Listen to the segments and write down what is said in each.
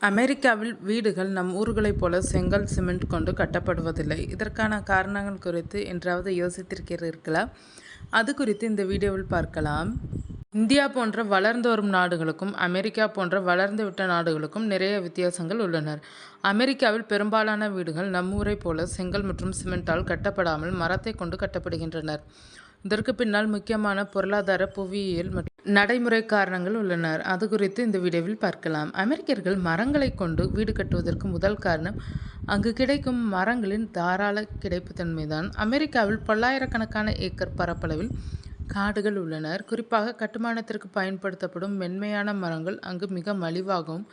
அமெரிக்காவில் வீடுகள் நம் ஊர்களைப் போல செங்கல், சிமெண்ட் கொண்டு கட்டப்படுவதில்லை. இதற்கான காரணங்கள் குறித்து என்றாவது யோசித்திருக்கிறீர்களா? அது குறித்து இந்த வீடியோவில் பார்க்கலாம். இந்தியா போன்ற வளர்ந்து வரும் நாடுகளுக்கும் அமெரிக்கா போன்ற வளர்ந்துவிட்ட நாடுகளுக்கும் நிறைய வித்தியாசங்கள் உள்ளன. அமெரிக்காவில் பெரும்பாலான வீடுகள் நம் ஊரைப் போல செங்கல் மற்றும் சிமெண்டால் கட்டப்படாமல் மரத்தை கொண்டு கட்டப்படுகின்றன. இதற்கு பின்னால் முக்கியமான பொருளாதார, புவியியல் மற்றும் நடைமுறை காரணங்கள் உள்ளன. அது குறித்து இந்த வீடியோவில் பார்க்கலாம். அமெரிக்கர்கள் மரங்களை கொண்டு வீடு கட்டுவதற்கு முதல் காரணம் அங்கு கிடைக்கும் மரங்களின் தாராள கிடைப்புத்தன்மைதான். அமெரிக்காவில் பல்லாயிரக்கணக்கான ஏக்கர் பரப்பளவில் காடுகள் உள்ளன. குறிப்பாக கட்டுமானத்திற்கு பயன்படுத்தப்படும் மென்மையான மரங்கள் அங்கு மிக மலிவாகவும்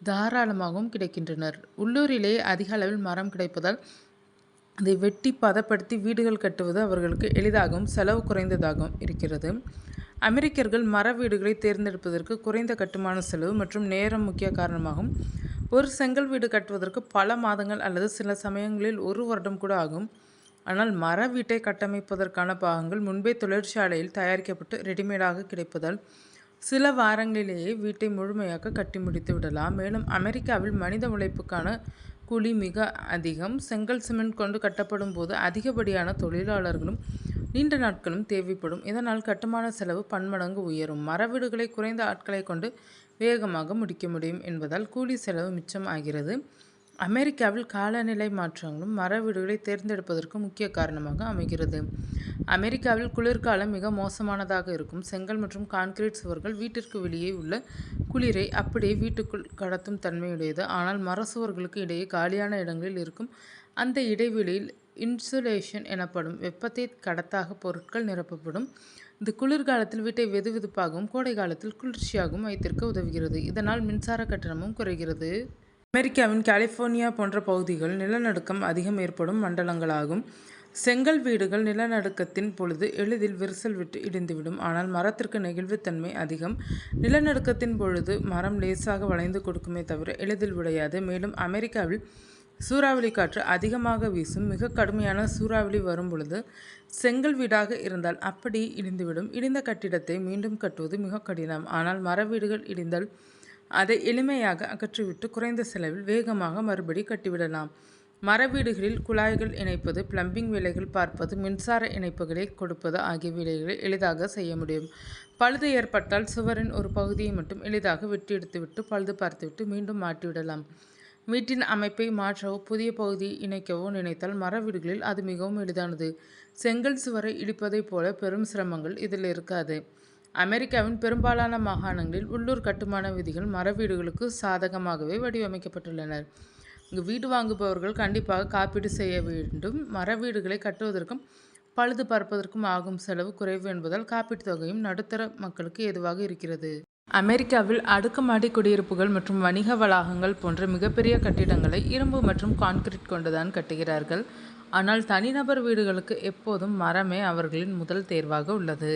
தாராளமாகவும் கிடைக்கின்றன. உள்ளூரிலேயே அதிக அளவில் மரம் கிடைப்பதால் அதை வெட்டி பதப்படுத்தி வீடுகள் கட்டுவது அவர்களுக்கு எளிதாகவும் செலவு குறைந்ததாகவும் இருக்கிறது. அமெரிக்கர்கள் மர வீடுகளை தேர்ந்தெடுப்பதற்கு குறைந்த கட்டுமான செலவு மற்றும் நேரம் முக்கிய காரணமாகும். ஒரு செங்கல் வீடு கட்டுவதற்கு பல மாதங்கள் அல்லது சில சமயங்களில் 1 வருடம் கூட ஆகும். ஆனால் மர வீட்டை கட்டமைப்பதற்கான பாகங்கள் முன்பே தொழிற்சாலையில் தயாரிக்கப்பட்டு ரெடிமேடாக கிடைப்பதால் சில வாரங்களிலேயே வீட்டை முழுமையாக கட்டி முடித்து விடலாம். மேலும் அமெரிக்காவில் மனித உழைப்புக்கான கூலி மிக அதிகம். செங்கல், சிமெண்ட் கொண்டு கட்டப்படும் போது அதிகப்படியான தொழிலாளர்களும் நீண்ட நாட்களும் தேவைப்படும். இதனால் கட்டுமான செலவு பன்மடங்கு உயரும். மர வீடுகளை குறைந்த ஆட்களை கொண்டு வேகமாக முடிக்க முடியும் என்பதால் கூலி செலவு மிச்சம் ஆகிறது. அமெரிக்காவில் காலநிலை மாற்றங்களும் மர வீடுகளை தேர்ந்தெடுப்பதற்கு முக்கிய காரணமாக அமைகிறது. அமெரிக்காவில் குளிர்காலம் மிக மோசமானதாக இருக்கும். செங்கல் மற்றும் கான்கிரீட் சுவர்கள் வீட்டிற்கு வெளியே உள்ள குளிரை அப்படியே வீட்டுக்குள் கடத்தும் தன்மையுடையது. ஆனால் மர சுவர்களுக்கு இடையே காலியான இடங்களில் இருக்கும் அந்த இடைவெளியில் இன்சுலேஷன் எனப்படும் வெப்பத்தை கடத்தாக பொருட்கள் நிரப்பப்படும். இது குளிர்காலத்தில் வீட்டை வெதுவெதுப்பாகவும் கோடை காலத்தில் குளிர்ச்சியாகவும் வைத்திருக்க உதவுகிறது. இதனால் மின்சார கட்டணமும் குறைகிறது. அமெரிக்காவின் கலிபோர்னியா போன்ற பகுதிகள் நிலநடுக்கம் அதிகம் ஏற்படும் மண்டலங்களாகும். செங்கல் வீடுகள் நிலநடுக்கத்தின் பொழுது எளிதில் விரிசல் விட்டு இடிந்துவிடும். ஆனால் மரத்திற்கு நெகிழ்வுத்தன்மை அதிகம். நிலநடுக்கத்தின் பொழுது மரம் லேசாக வளைந்து கொடுக்குமே தவிர எளிதில் உடையாது. மேலும் அமெரிக்காவில் சூறாவளி காற்று அதிகமாக வீசும். மிக கடுமையான சூறாவளி வரும் பொழுது செங்கல் வீடாக இருந்தால் அப்படி இடிந்துவிடும். இடிந்த கட்டிடத்தை மீண்டும் கட்டுவது மிக கடினம். ஆனால் மர வீடுகள் இடிந்தால் அதை எளிமையாக அகற்றிவிட்டு குறைந்த செலவில் வேகமாக மறுபடி கட்டிவிடலாம். மர வீடுகளில் குழாய்கள் இணைப்பது, பிளம்பிங் வேலைகள் பார்ப்பது, மின்சார இணைப்புகளை கொடுப்பது ஆகிய வேலைகளை எளிதாக செய்ய முடியும். பழுது ஏற்பட்டால் சுவரின் ஒரு பகுதியை மட்டும் எளிதாக வெட்டி எடுத்துவிட்டு பழுது பார்த்துவிட்டு மீண்டும் மாட்டிவிடலாம். வீட்டின் அமைப்பை மாற்றவோ புதிய பகுதியை இணைக்கவோ நினைத்தால் மர வீடுகளில் அது மிகவும் எளிதானது. செங்கல் சுவரை இடிப்பதைப் போல பெரும் சிரமங்கள் இதில் இருக்காது. அமெரிக்காவின் பெரும்பாலான மாகாணங்களில் உள்ளூர் கட்டுமான விதிகள் மர வீடுகளுக்கு சாதகமாகவே வடிவமைக்கப்பட்டுள்ளன. இங்கு வீடு வாங்குபவர்கள் கண்டிப்பாக காப்பீடு செய்ய வேண்டும். மர வீடுகளை கட்டுவதற்கும் பழுது பார்ப்பதற்கும் ஆகும் செலவு குறைவு என்பதால் காப்பீட்டு தொகையும் நடுத்தர மக்களுக்கு ஏதுவாக இருக்கிறது. அமெரிக்காவில் அடுக்குமாடி குடியிருப்புகள் மற்றும் வணிக வளாகங்கள் போன்ற மிகப்பெரிய கட்டிடங்களை இரும்பு மற்றும் கான்கிரீட் கொண்டுதான் கட்டுகிறார்கள். ஆனால் தனிநபர் வீடுகளுக்கு எப்போதும் மரமே அவர்களின் முதல் தேர்வாக உள்ளது.